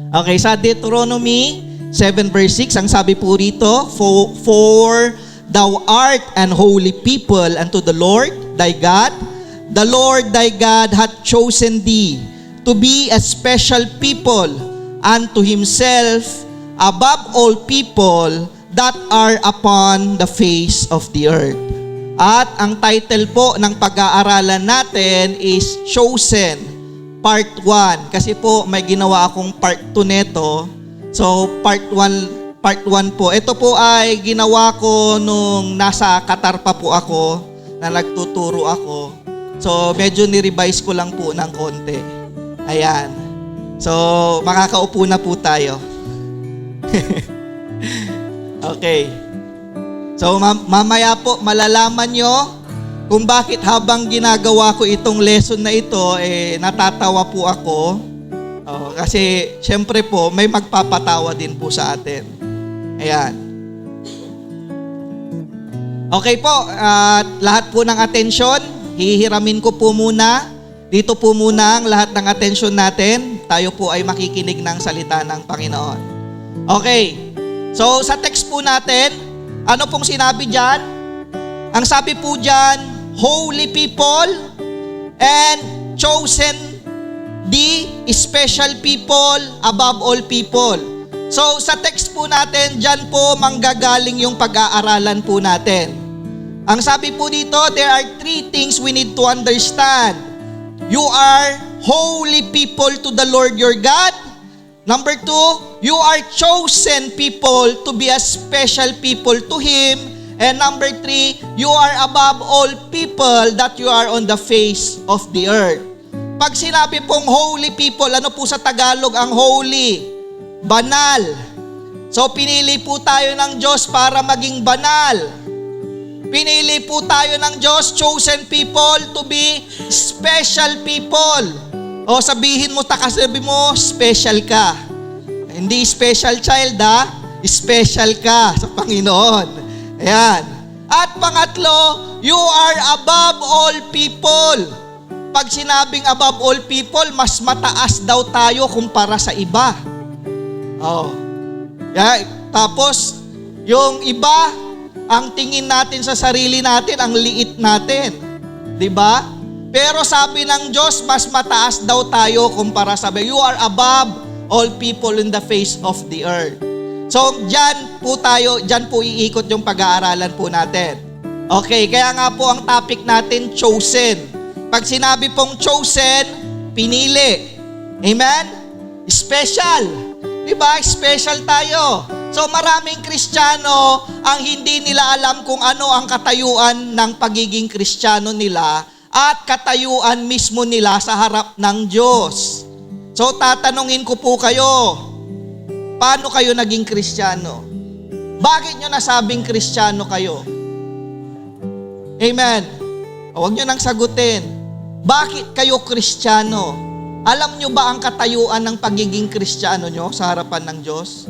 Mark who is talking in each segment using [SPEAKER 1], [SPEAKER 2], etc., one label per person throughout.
[SPEAKER 1] Okay, sa Deuteronomy 7 verse 6, ang sabi po rito, For thou art an holy people unto the Lord thy God. The Lord thy God hath chosen thee to be a special people unto himself above all people that are upon the face of the earth. At ang title po ng pag-aaralan natin is Chosen, Part 1. Kasi po may ginawa akong Part 2 neto. So Part 1 po. Ito po ay ginawa ko nung nasa Qatar pa po ako, na nagtuturo ako. So medyo ni-revise ko lang po ng konti. Ayan. So makakaupo na po tayo. Okay. So mamaya po malalaman nyo kung bakit habang ginagawa ko itong lesson na ito, natatawa po ako. Kasi syempre po may magpapatawa din po sa atin. Ayan. Okay po, lahat po ng atensyon, hihiramin ko po muna. Dito po muna ang lahat ng atensyon natin. Tayo po ay makikinig ng salita ng Panginoon. Okay. So sa text po natin, ano pong sinabi dyan? Ang sabi po dyan, holy people and chosen the special people above all people. So sa text po natin, dyan po manggagaling yung pag-aaralan po natin. Ang sabi po dito, there are 3 things we need to understand. You are holy people to the Lord your God. Number 2, you are chosen people to be a special people to Him. And number 3, you are above all people that you are on the face of the earth. Pag sinabi pong holy people, ano po sa Tagalog ang holy? Banal. So pinili po tayo ng Diyos para maging banal. Pinili po tayo ng Diyos, chosen people to be special people. O sabihin mo, takasabi mo, special ka. Hindi special child special ka sa Panginoon. Ayan. At pangatlo, you are above all people. Pag sinabing above all people, mas mataas daw tayo kumpara sa iba. Yeah. Tapos, yung iba, ang tingin natin sa sarili natin, ang liit natin. Diba? Pero sabi ng Diyos, mas mataas daw tayo kumpara sa iba. You are above all people in the face of the earth. So, dyan po iikot yung pag-aaralan po natin. Okay, kaya nga po ang topic natin, chosen. Pag sinabi pong chosen, pinili. Amen? Special. Diba? Special tayo. So, maraming Kristiyano ang hindi nila alam kung ano ang katayuan ng pagiging Kristiyano nila at katayuan mismo nila sa harap ng Diyos. So, tatanungin ko po kayo, paano kayo naging Kristiyano? Bakit nyo nasabing Kristiyano kayo? Amen. Huwag nyo nang sagutin. Bakit kayo Kristiyano? Alam nyo ba ang katayuan ng pagiging Kristiyano nyo sa harapan ng Diyos?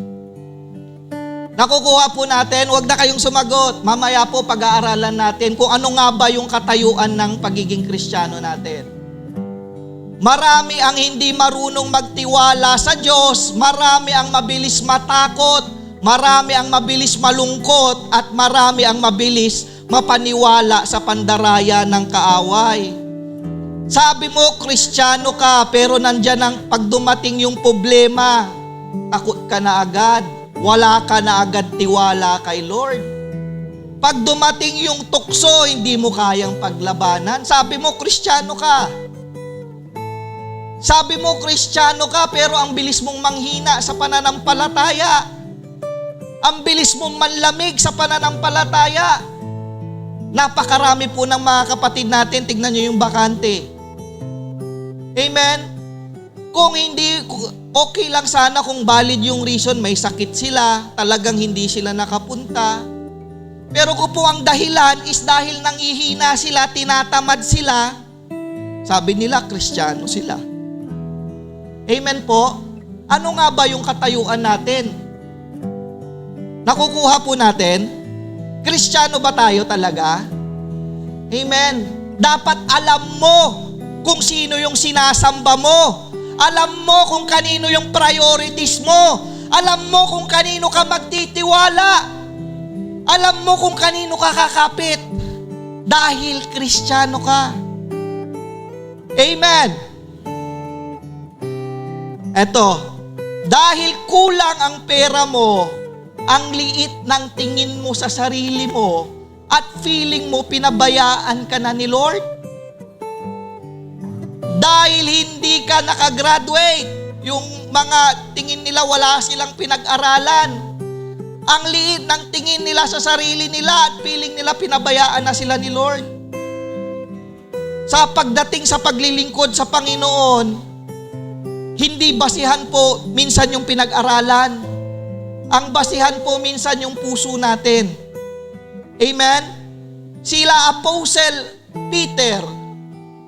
[SPEAKER 1] Nakukuha po natin, huwag na kayong sumagot. Mamaya po pag-aaralan natin kung ano nga ba yung katayuan ng pagiging Kristiyano natin. Marami ang hindi marunong magtiwala sa Diyos, marami ang mabilis matakot, marami ang mabilis malungkot, at marami ang mabilis mapaniwala sa pandaraya ng kaaway. Sabi mo, Kristiyano ka, pero nandyan ang pagdumating yung problema, takot ka na agad, wala ka na agad tiwala kay Lord. Pag dumating yung tukso, hindi mo kayang paglabanan. Sabi mo, Kristiyano ka. Sabi mo, Kristiyano ka, pero ang bilis mong manghina sa pananampalataya. Ang bilis mong manlamig sa pananampalataya. Napakarami po ng mga kapatid natin, tignan nyo yung bakante. Amen? Kung hindi, okay lang sana kung valid yung reason, may sakit sila, talagang hindi sila nakapunta. Pero kung po ang dahilan is dahil nanghihina sila, tinatamad sila, sabi nila, Kristiyano sila. Amen po? Ano nga ba yung katayuan natin? Nakukuha po natin? Kristiyano ba tayo talaga? Amen. Dapat alam mo kung sino yung sinasamba mo. Alam mo kung kanino yung priorities mo. Alam mo kung kanino ka magtitiwala. Alam mo kung kanino ka kakapit. Dahil Kristiyano ka. Amen. Eto, dahil kulang ang pera mo, ang liit ng tingin mo sa sarili mo, at feeling mo pinabayaan ka na ni Lord. Dahil hindi ka nakagraduate, yung mga tingin nila wala silang pinag-aralan. Ang liit ng tingin nila sa sarili nila at feeling nila pinabayaan na sila ni Lord. Sa pagdating sa paglilingkod sa Panginoon, hindi basihan po minsan yung pinag-aralan. Ang basihan po minsan yung puso natin. Amen? Sila Apostle Peter,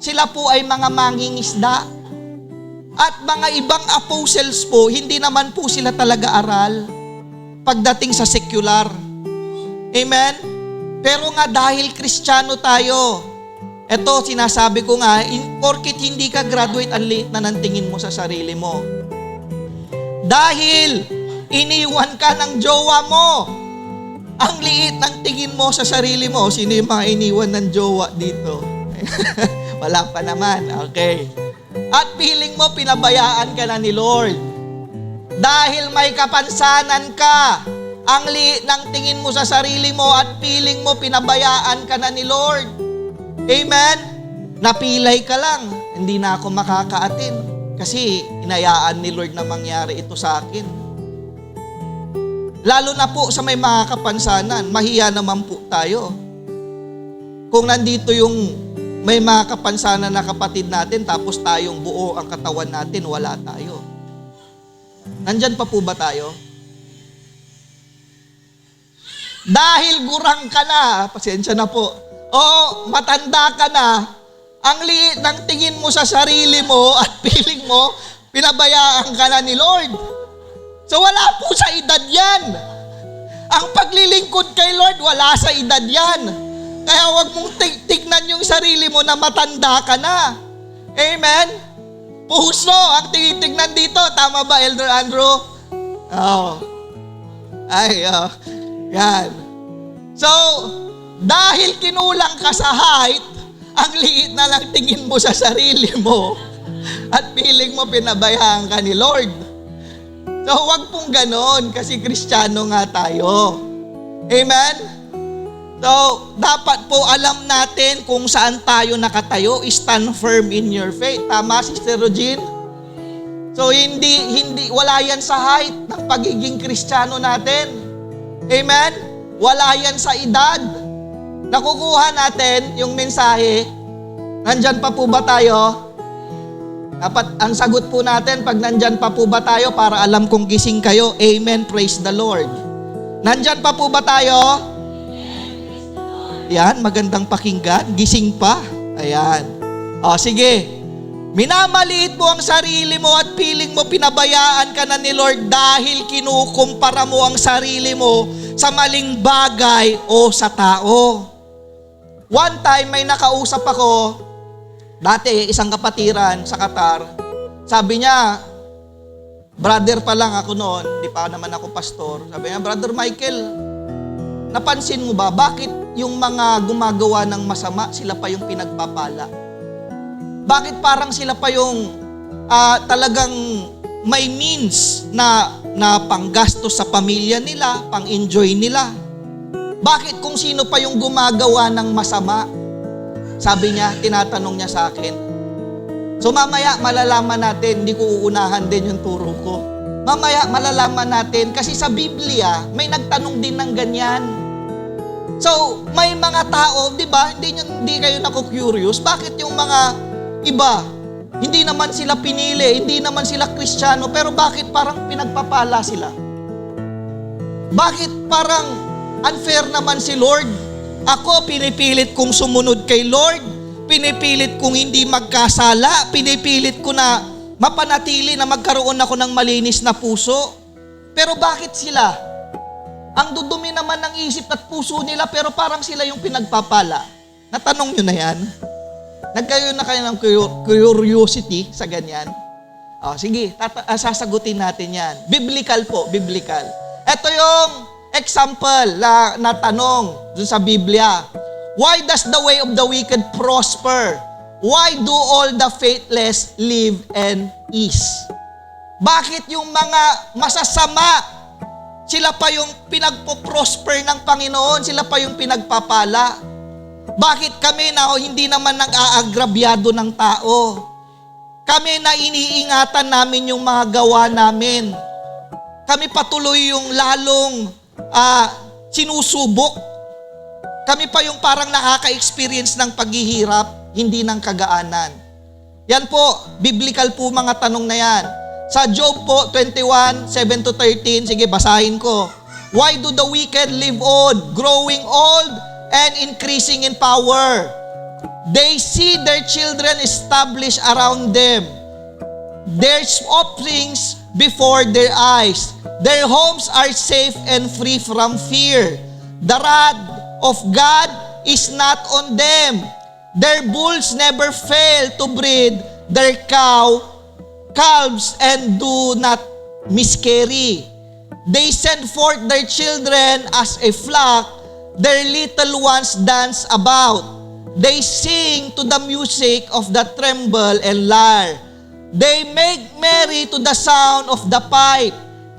[SPEAKER 1] sila po ay mga mangingisda. At mga ibang apostles po, hindi naman po sila talaga aral pagdating sa secular. Amen? Pero nga dahil Kristiyano tayo, eto sinasabi ko nga, porkit hindi ka graduate, ang liit na ng tingin mo sa sarili mo. Dahil iniwan ka ng jowa mo, ang liit ng tingin mo sa sarili mo. Sino yung mga iniwan ng jowa dito? Wala pa naman. Okay. At feeling mo, pinabayaan ka na ni Lord. Dahil may kapansanan ka, ang liit ng tingin mo sa sarili mo at feeling mo, pinabayaan ka na ni Lord. Amen? Napilay ka lang. Hindi na ako makakaatin. Kasi inayaan ni Lord na mangyari ito sa akin. Lalo na po sa may mga kapansanan, mahiya naman po tayo. Kung nandito yung may mga kapansanan na kapatid natin, tapos tayong buo ang katawan natin, wala tayo. Nandyan pa po ba tayo? Dahil gurang ka na, pasensya na po, o matanda ka na, ang liit ng tingin mo sa sarili mo at feeling mo, pinabayaan ka na ni Lord. So wala po sa edad yan. Ang paglilingkod kay Lord, wala sa edad yan. Kaya huwag mong tignan yung sarili mo na matanda ka na. Amen? Puso ang tinitignan dito. Tama ba, Elder Andrew? Oh. Yan. So, dahil kinulang ka sa height, ang liit na lang tingin mo sa sarili mo at feeling mo pinabayaan ka ni Lord. So, huwag pong ganon kasi Kristiyano nga tayo. Amen? So, dapat po alam natin kung saan tayo nakatayo. Stand firm in your faith. Tama, Sister Regine? So, wala yan sa height ng pagiging Kristiyano natin. Amen? Wala yan sa edad. Nakukuha natin yung mensahe. Nandyan pa po ba tayo? Dapat ang sagot po natin, pag nandyan pa po ba tayo, para alam kong gising kayo, amen, praise the Lord. Nandyan pa po ba tayo? Yan, magandang pakinggan, gising pa. Ayan. O, sige. Minamaliit mo ang sarili mo at feeling mo pinabayaan ka na ni Lord dahil kinukumpara mo ang sarili mo sa maling bagay o sa tao. One time, may nakausap ako, dati, isang kapatiran sa Qatar, sabi niya, brother pa lang ako noon, di pa naman ako pastor, sabi niya, Brother Michael, napansin mo ba, bakit yung mga gumagawa ng masama, sila pa yung pinagpapala? Bakit parang sila pa yung talagang may means na panggastos sa pamilya nila, pang-enjoy nila? Bakit kung sino pa yung gumagawa ng masama? Sabi niya, tinatanong niya sa akin. So mamaya malalaman natin, hindi ko uunahan din yung turo ko. Mamaya malalaman natin, kasi sa Biblia, may nagtanong din ng ganyan. So, may mga tao, di ba, hindi kayo naku-curious, bakit yung mga iba, hindi naman sila pinili, hindi naman sila Kristiyano, pero bakit parang pinagpapala sila? Bakit parang unfair naman si Lord? Ako, pinipilit kong sumunod kay Lord. Pinipilit kong hindi magkasala. Pinipilit ko na mapanatili na magkaroon ako ng malinis na puso. Pero bakit sila? Ang dudumi naman ng isip at puso nila, pero parang sila yung pinagpapala. Natanong nyo na yan? Nagkaroon na kayo ng curiosity sa ganyan? Sige, sasagutin natin yan. Biblical po, biblical. Ito yung example na tanong dun sa Biblia. Why does the way of the wicked prosper? Why do all the faithless live in ease? Bakit yung mga masasama, sila pa yung pinagpo-prosper ng Panginoon, sila pa yung pinagpapala? Bakit kami na hindi naman nag-aagrabyado ng tao? Kami na iniingatan namin yung mga gawa namin. Kami patuloy yung lalong sinusubok. Kami pa yung parang nakaka-experience ng paghihirap, hindi ng kagaanan. Yan po, biblical po mga tanong na yan. Sa Job po, 21, 7-13, sige, basahin ko. Why do the wicked live on, growing old and increasing in power? They see their children established around them, their offerings before their eyes. Their homes are safe and free from fear. The wrath of God is not on them. Their bulls never fail to breed their calves and do not miscarry. They send forth their children as a flock. Their little ones dance about. They sing to the music of the timbrel and lyre. They make merry to the sound of the pipe.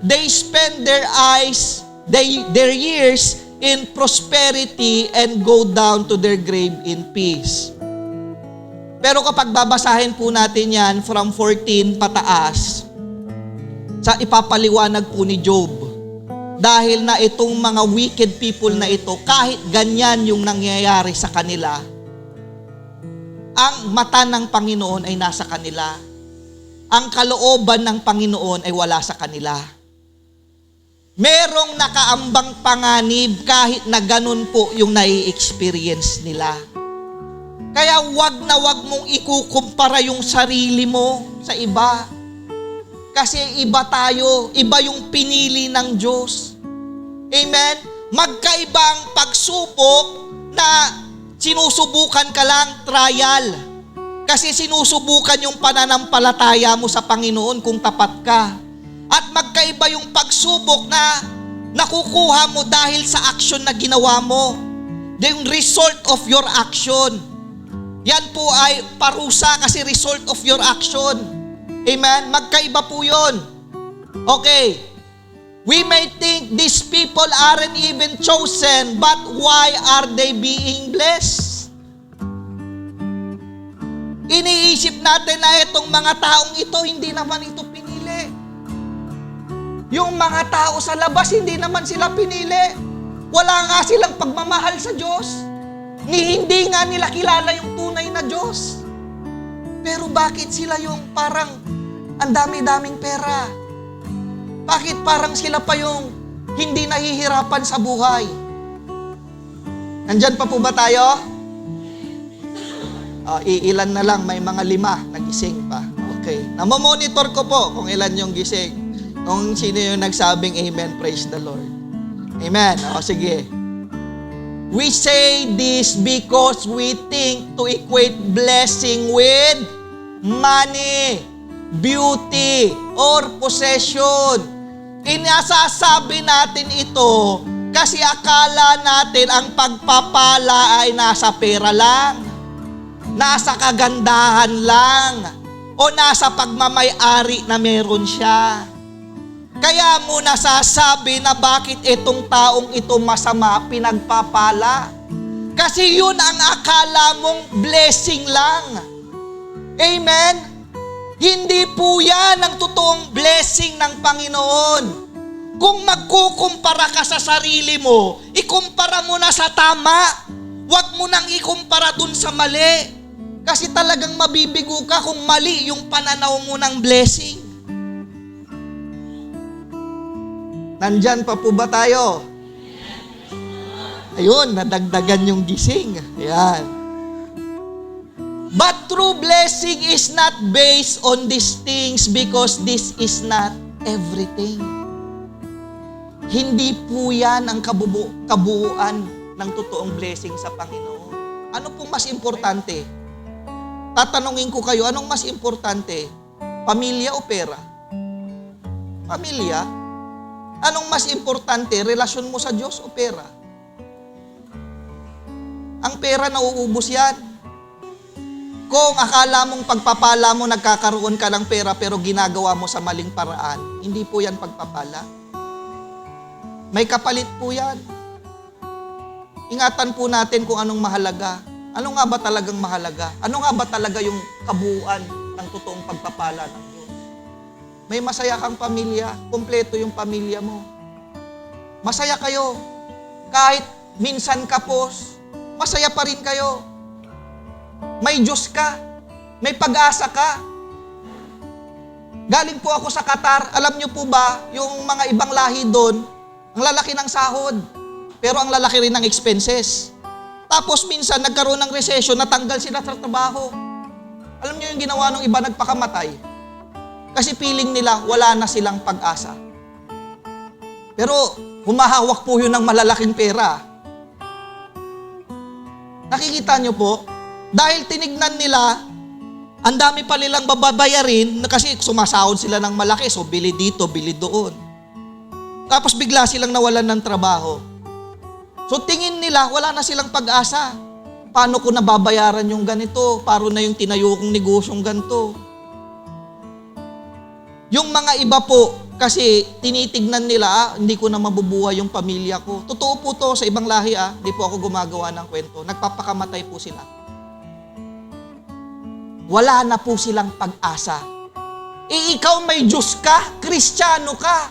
[SPEAKER 1] They spend their years in prosperity and go down to their grave in peace. Pero kapag babasahin po natin yan from 14 pataas, sa ipapaliwanag po ni Job, dahil na itong mga wicked people na ito, kahit ganyan yung nangyayari sa kanila, ang mata ng Panginoon ay nasa kanila. Ang kalooban ng Panginoon ay wala sa kanila. Merong nakaambang panganib kahit na ganun po yung nai-experience nila. Kaya wag na wag mong ikukumpara yung sarili mo sa iba. Kasi iba tayo, iba yung pinili ng Diyos. Amen? Magkaiba ang pagsubok na sinusubukan ka lang, trial. Kasi sinusubukan yung pananampalataya mo sa Panginoon kung tapat ka. At magkaiba yung pagsubok na nakukuha mo dahil sa action na ginawa mo. Yung result of your action. Yan po ay parusa kasi result of your action. Amen? Magkaiba po yun. Okay. We may think these people aren't even chosen, but why are they being blessed? Iniisip natin na itong mga taong ito, hindi naman ito pinili. Yung mga tao sa labas, hindi naman sila pinili. Wala nga silang pagmamahal sa Diyos. Hindi nga nila kilala yung tunay na Diyos. Pero bakit sila yung parang ang dami-daming pera? Bakit parang sila pa yung hindi nahihirapan sa buhay? Nandyan pa po ba tayo? Iilan na lang, may mga 5 nagising pa. Okay. Namomonitor ko po kung ilan yung gising. Kung sino yung nagsabing amen, praise the Lord. Amen. Sige. We say this because we think to equate blessing with money, beauty, or possession. Inasasabi natin ito kasi akala natin ang pagpapala ay nasa pera lang, nasa kagandahan lang, o nasa pagmamay-ari na meron siya. Kaya mo nasasabi na bakit itong taong ito masama pinagpapala. Kasi yun ang akala mong blessing lang. Amen? Hindi po yan ang totoong blessing ng Panginoon. Kung magkukumpara ka sa sarili mo, ikumpara mo na sa tama. Huwag mo nang ikumpara dun sa mali. Kasi talagang mabibigo ka kung mali yung pananaw mo ng blessing. Nandyan pa po ba tayo? Ayun, nadagdagan yung gising. Ayan. But true blessing is not based on these things because this is not everything. Hindi po yan ang kabuuan ng totoong blessing sa Panginoon. Ano pong mas importante? Tatanungin ko kayo, anong mas importante? Pamilya o pera? Pamilya. Anong mas importante, relasyon mo sa Diyos o pera? Ang pera nauubos yan. Kung akala mong pagpapala mo, nagkakaroon ka ng pera pero ginagawa mo sa maling paraan, hindi po yan pagpapala. May kapalit po yan. Ingatan po natin kung anong mahalaga. Ano nga ba talagang mahalaga? Ano nga ba talaga yung kabuuan ng totoong pagpapala ng Diyos? May masaya kang pamilya, kumpleto yung pamilya mo. Masaya kayo. Kahit minsan kapos, masaya pa rin kayo. May Diyos ka. May pag-asa ka. Galing po ako sa Qatar. Alam niyo po ba, yung mga ibang lahi doon, ang lalaki ng sahod, pero ang lalaki rin ng expenses. Tapos minsan nagkaroon ng recession, natanggal sila sa trabaho. Alam niyo yung ginawa ng iba, nagpakamatay. Kasi feeling nila wala na silang pag-asa. Pero humahawak po yun ng malalaking pera. Nakikita niyo po, dahil tinignan nila, ang dami pa nilang babayarin kasi sumasahod sila ng malaki. So bili dito, bili doon. Tapos bigla silang nawalan ng trabaho. So tingin nila, wala na silang pag-asa. Paano ko nababayaran yung ganito? Paano na yung tinayo kong negosyong ganito? Yung mga iba po, kasi tinitignan nila, hindi ko na mabubuhay yung pamilya ko. Totoo po to sa ibang lahi, hindi po ako gumagawa ng kwento. Nagpapakamatay po sila. Wala na po silang pag-asa. Ikaw may Diyos ka, Kristiyano ka.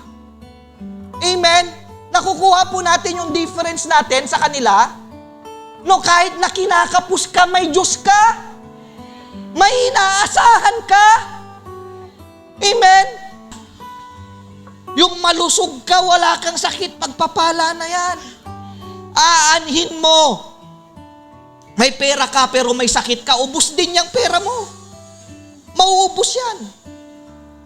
[SPEAKER 1] Amen? Nakukuha po natin yung difference natin sa kanila. No, kahit na kinakapos ka, may Diyos ka. May inaasahan ka. Amen? Yung malusog ka, wala kang sakit, pagpapala na yan. Aanhin mo. May pera ka pero may sakit ka, ubos din yung pera mo. Mauubos yan.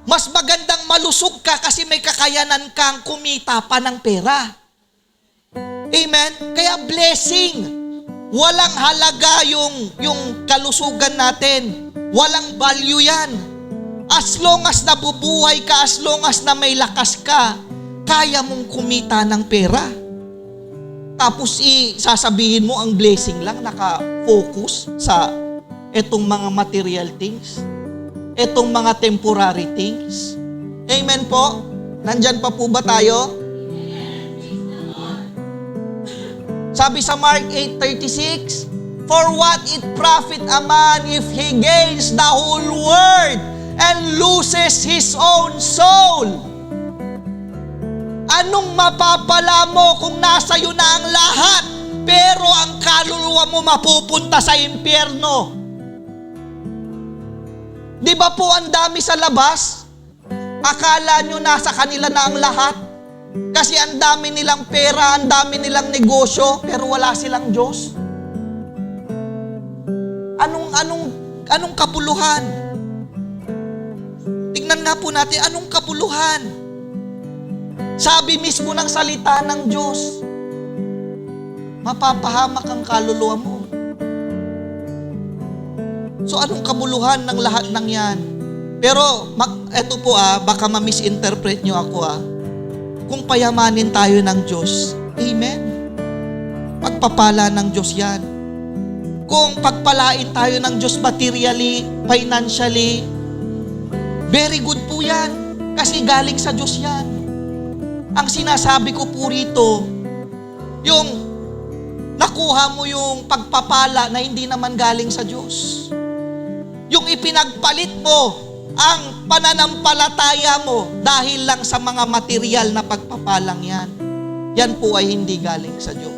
[SPEAKER 1] Mas magandang malusog ka kasi may kakayanan kang kumita pa ng pera. Amen? Kaya blessing. Walang halaga yung kalusugan natin. Walang value yan. As long as nabubuhay ka, as long as na may lakas ka, kaya mong kumita ng pera. Tapos sasabihin mo ang blessing lang, naka-focus sa etong mga material things, etong mga temporary things. Amen po? Nandyan pa po ba tayo? Sabi sa Mark 8:36, "For what it profit a man if he gains the whole world and loses his own soul?" Anong mapapala mo kung nasa iyo na ang lahat, pero ang kaluluwa mo mapupunta sa impyerno? Di ba po ang dami sa labas? Akala nyo nasa kanila na ang lahat? Kasi ang dami nilang pera, ang dami nilang negosyo, pero wala silang Diyos. Anong kabuluhan? Tingnan nga po natin, anong kabuluhan? Sabi mismo ng salita ng Diyos, mapapahamak ang kaluluwa mo. So anong kabuluhan ng lahat ng yan? Pero eto po baka ma-misinterpret nyo ako Kung payamanin tayo ng Diyos, amen. Pagpapala ng Diyos yan. Kung pagpalain tayo ng Diyos materially, financially, very good po yan. Kasi galing sa Diyos yan. Ang sinasabi ko po rito, yung nakuha mo yung pagpapala na hindi naman galing sa Diyos. Yung ipinagpalit mo ang pananampalataya mo dahil lang sa mga material na pagpapalang yan. Yan po ay hindi galing sa Diyos.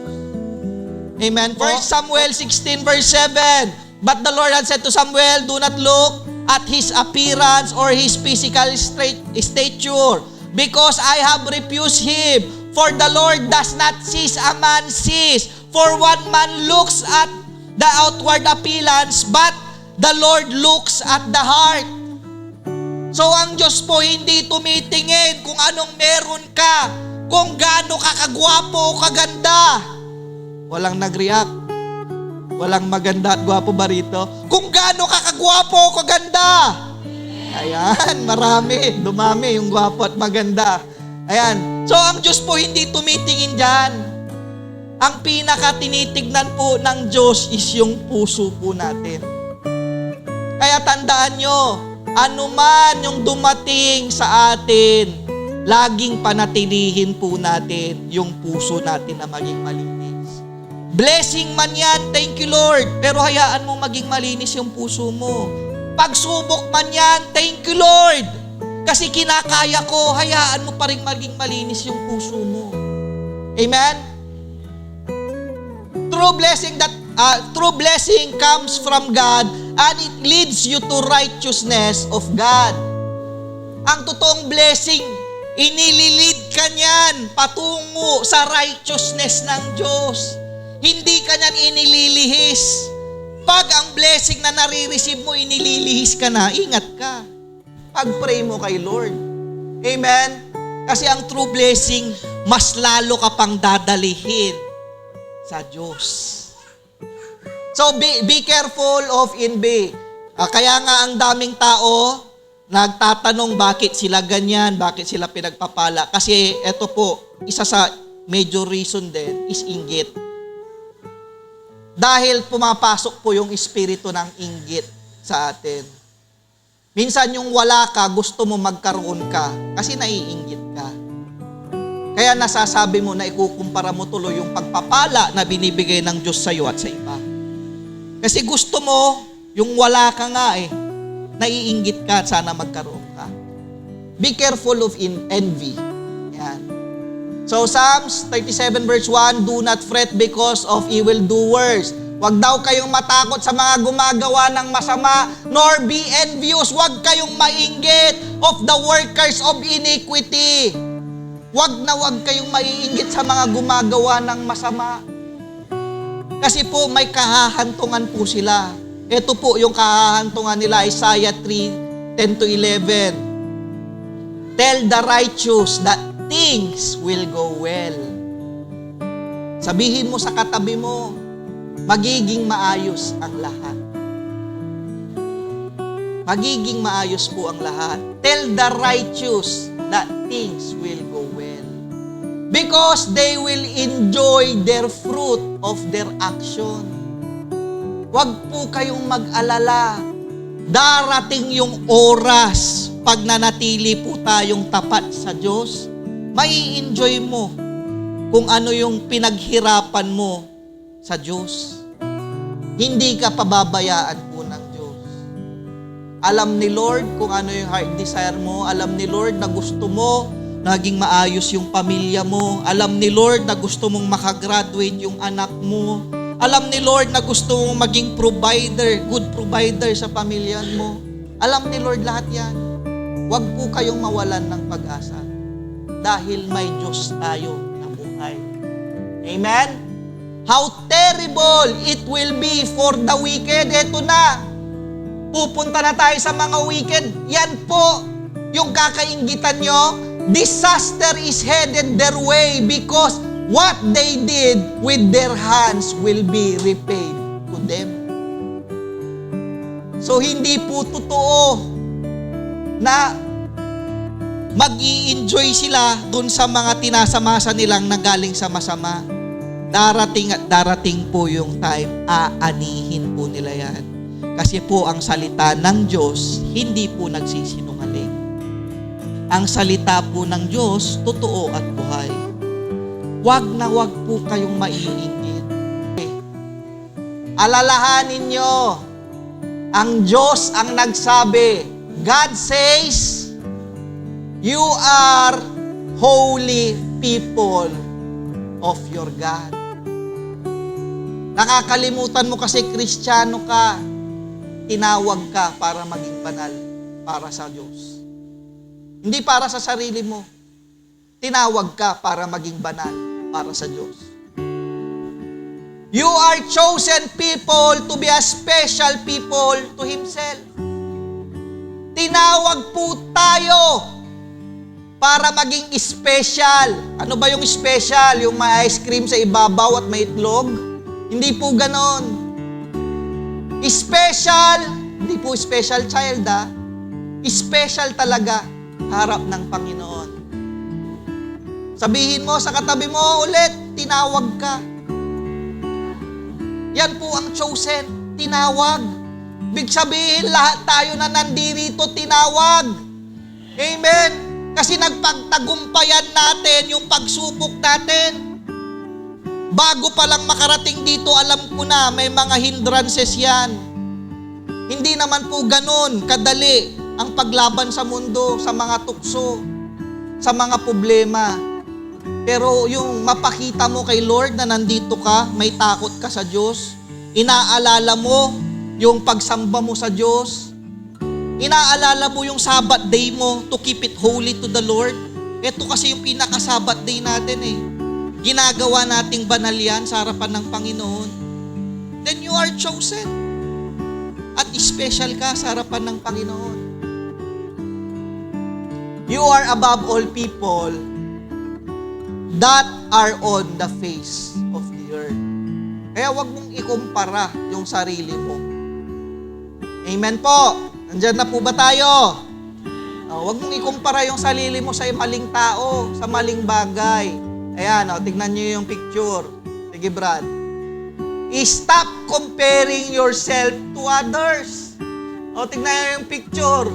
[SPEAKER 1] Amen po? 1 Samuel 16 verse 7, "But the Lord had said to Samuel, do not look at his appearance or his physical stature, because I have refused him. For the Lord does not sees a man sees. For one man looks at the outward appearance, but the Lord looks at the heart." So ang Diyos po hindi tumitingin kung anong meron ka, kung gaano ka kagwapo o kaganda. Walang nag-react. Walang maganda at gwapo ba rito? Kung gaano ka kagwapo o kaganda. Ayan, marami. Dumami yung gwapo at maganda. Ayan. So, ang Diyos po hindi tumitingin dyan. Ang pinaka-tinitignan po ng Diyos is yung puso po natin. Kaya tandaan nyo, anuman yung dumating sa atin, laging panatilihin po natin yung puso natin na maging malinis. Blessing man yan, thank you Lord, pero hayaan mo maging malinis yung puso mo. Pagsubok man yan, thank you Lord, kasi kinakaya ko, hayaan mo pa rin maging malinis yung puso mo. Amen? True blessing comes from God and it leads you to righteousness of God. Ang totoong blessing, inililid ka niyan patungo sa righteousness ng Diyos. Hindi ka niyan inililihis. Pag ang blessing na nare-receive mo, inililihis ka na, ingat ka. Pag-pray mo kay Lord. Amen? Kasi ang true blessing, mas lalo ka pang dadalihin sa Diyos. So, be careful of envy. Kaya nga ang daming tao nagtatanong bakit sila ganyan, bakit sila pinagpapala. Kasi ito po, isa sa major reason din is inggit. Dahil pumapasok po yung espiritu ng inggit sa atin. Minsan yung wala ka, gusto mo magkaroon ka kasi naiinggit ka. Kaya nasasabi mo na ikukumpara mo tuloy yung pagpapala na binibigay ng Diyos sa iyo at sa iba. Kasi gusto mo, yung wala ka nga naiinggit ka at sana magkaroon ka. Be careful of envy. Yan. So Psalms 37 verse 1, do not fret because of evildoers. Huwag daw kayong matakot sa mga gumagawa ng masama, nor be envious. Huwag kayong mainggit of the workers of iniquity. Huwag kayong maiinggit sa mga gumagawa ng masama. Kasi po may kahahantungan po sila. Ito po yung kahahantungan nila, Isaiah 3:10-11. Tell the righteous that things will go well. Sabihin mo sa katabi mo, magiging maayos ang lahat. Magiging maayos po ang lahat. Tell the righteous that things will go well. Because they will enjoy their fruit of their action. Huwag po kayong mag-alala. Darating yung oras pag nanatili po tayong tapat sa Diyos, mai-enjoy mo kung ano yung pinaghirapan mo sa Diyos. Hindi ka pababayaan po ng Diyos. Alam ni Lord kung ano yung heart desire mo. Alam ni Lord na gusto mo naging maayos yung pamilya mo. Alam ni Lord na gusto mong makagraduate yung anak mo. Alam ni Lord na gusto mong maging provider, good provider sa pamilya mo. Alam ni Lord lahat yan. Huwag po kayong mawalan ng pag-asa dahil may Diyos tayo na buhay. Amen? How terrible it will be for the wicked. Ito na. Pupunta na tayo sa mga wicked. Yan po yung kakainggitan nyo. Disaster is headed their way because what they did with their hands will be repaid to them. So, hindi po totoo na mag-i-enjoy sila dun sa mga tinasamasa nilang nagaling sa masama. Darating at darating po yung time, aanihin po nila yan. Kasi po ang salita ng Diyos, hindi po nagsisinungaling. Ang salita po ng Diyos, totoo at buhay. Huwag po kayong maiinggit. Alalahanin nyo, ang Diyos ang nagsabi, God says, you are holy people of your God. Nakakalimutan mo kasi Kristiyano ka, tinawag ka para maging banal para sa Diyos. Hindi para sa sarili mo. Tinawag ka para maging banal para sa Diyos. You are chosen people to be a special people to Himself. Tinawag po tayo para maging special. Ano ba yung special? Yung may ice cream sa ibabaw at may itlog? Hindi po ganon. Special, hindi po special child Special talaga harap ng Panginoon. Sabihin mo sa katabi mo ulit, tinawag ka. Yan po ang chosen, tinawag. Big sabihin, lahat tayo na nandito, tinawag. Amen? Kasi nagpagtagumpayan natin yung pagsubok natin. Bago pa lang makarating dito, alam ko na, may mga hindrances yan. Hindi naman po ganun kadali ang paglaban sa mundo, sa mga tukso, sa mga problema. Pero yung mapakita mo kay Lord na nandito ka, may takot ka sa Diyos, inaalala mo yung pagsamba mo sa Diyos, inaalala mo yung Sabbath day mo to keep it holy to the Lord. Ito kasi yung pinaka-Sabbath day natin eh. Ginagawa nating banal yan sa harapan ng Panginoon. Then you are chosen. At special ka sa harapan ng Panginoon. You are above all people that are on the face of the earth. Kaya wag mong ikumpara yung sarili mo. Amen po. Nandyan na po ba tayo? Wag mong ikumpara yung sarili mo sa maling tao, sa maling bagay. Ayan, tignan nyo yung picture. Sige, Brad. Stop comparing yourself to others. Tignan nyo yung picture.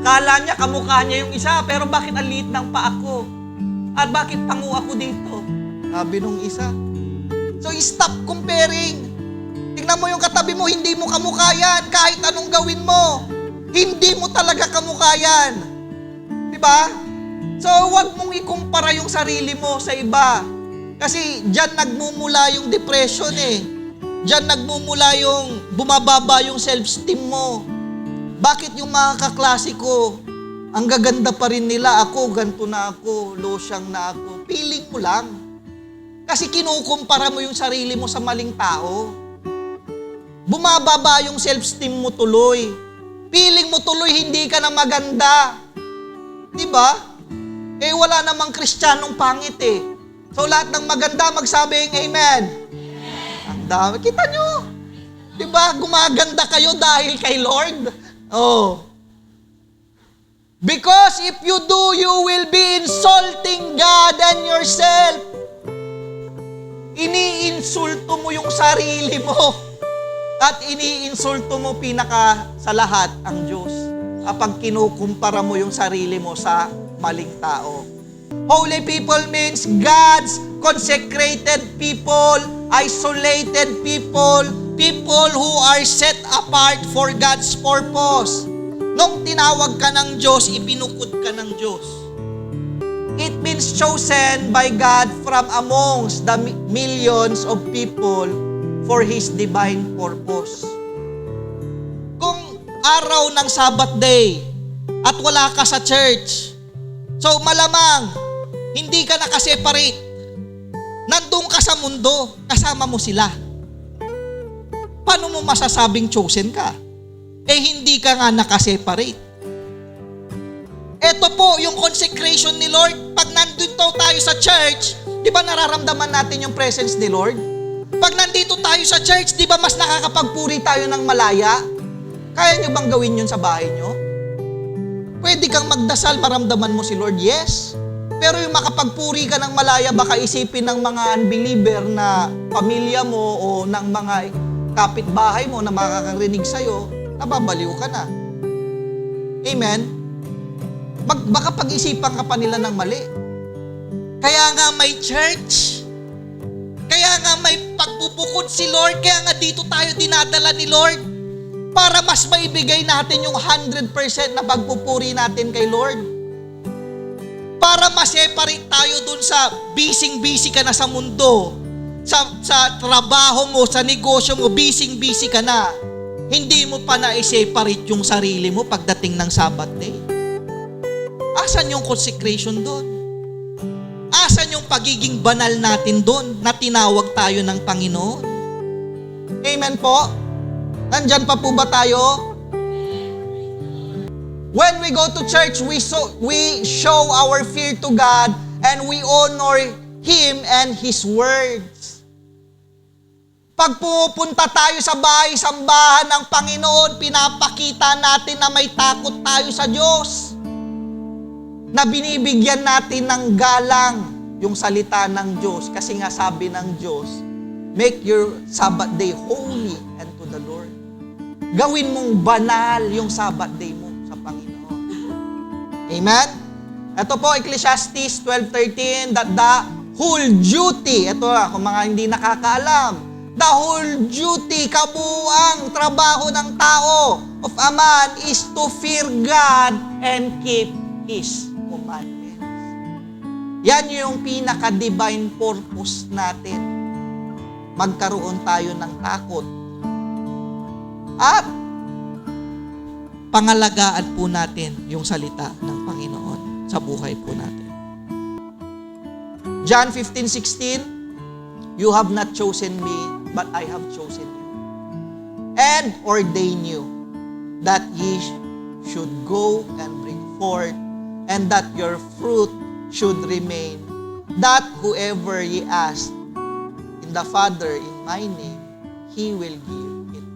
[SPEAKER 1] Kala niya, kamukha niya yung isa, pero bakit ang liit ng paa ko? At bakit pangu ako dito? Sabi nung isa. So, stop comparing. Tingnan mo yung katabi mo, hindi mo kamukha yan. Kahit anong gawin mo, hindi mo talaga kamukha yan. Diba? So, huwag mong ikumpara yung sarili mo sa iba. Kasi dyan nagmumula yung depression eh. Dyan nagmumula yung bumababa yung self-esteem mo. Bakit yung mga kaklase ko, ang gaganda pa rin nila, ako, ganito na ako, losyang na ako. Feeling mo lang. Kasi kinukumpara mo yung sarili mo sa maling tao. Bumababa yung self-esteem mo tuloy. Feeling mo tuloy hindi ka na maganda. Diba? Wala namang Kristiyanong pangit eh. So lahat ng maganda magsabing amen. Ang dami. Kita nyo? Diba? Gumaganda kayo dahil kay Lord. Because if you do, you will be insulting God and yourself. Iniinsulto mo yung sarili mo. At iniinsulto mo pinaka sa lahat ang Diyos. Kapag kinukumpara mo yung sarili mo sa maling tao. Holy people means God's consecrated people, isolated people, people who are set apart for God's purpose. Nung tinawag ka ng Diyos, ipinukod ka ng Diyos. It means chosen by God from amongst the millions of people for His divine purpose. Kung araw ng Sabbath day at wala ka sa church, so malamang hindi ka nakaseparate. Nandun ka sa mundo, kasama mo sila. Paano mo masasabing chosen ka? Hindi ka nga nakaseparate. Ito po yung consecration ni Lord. Pag nandun tayo sa church, di ba nararamdaman natin yung presence ni Lord? Pag nandito tayo sa church, di ba mas nakakapagpuri tayo ng malaya? Kaya nyo bang gawin yun sa bahay nyo? Pwede kang magdasal, maramdaman mo si Lord, yes. Pero yung makapagpuri ka ng malaya, baka isipin ng mga unbeliever na pamilya mo o ng mga kapitbahay mo na makakarinig sa'yo, nababaliw ka na. Amen? Baka pag-isipan ka pa nila ng mali. Kaya nga may church. Kaya nga may pagbubukod si Lord. Kaya nga dito tayo dinadala ni Lord. Para mas maibigay natin yung 100% na pagpupuri natin kay Lord. Para ma-separate tayo dun sa busy ka na sa mundo. Sa trabaho mo, sa negosyo mo, busy ka na. Hindi mo pa na-separate yung sarili mo pagdating ng Sabbath day. Asan yung consecration doon? Asan yung pagiging banal natin doon na tinawag tayo ng Panginoon? Amen po? Nandyan pa po ba tayo? When we go to church, we show our fear to God and we honor Him and His words. Pag pumupunta tayo sa bahay-sambahan ng Panginoon, pinapakita natin na may takot tayo sa Diyos. Na binibigyan natin ng galang yung salita ng Diyos. Kasi nga sabi ng Diyos, make your Sabbath day holy unto the Lord. Gawin mong banal yung Sabbath day mo sa Panginoon. Amen? Ito po, Ecclesiastes 12:13, that the whole duty, ito kung mga hindi nakakaalam, the whole duty, kabuuang trabaho ng tao of a man is to fear God and keep His commandments. Yan yung pinaka-divine purpose natin. Magkaroon tayo ng takot. At pangalagaan po natin yung salita ng Panginoon sa buhay po natin. John 15:16, you have not chosen me, but I have chosen you, and ordained you, that ye should go and bring forth, and that your fruit should remain, that whoever ye ask in the Father in my name, He will give it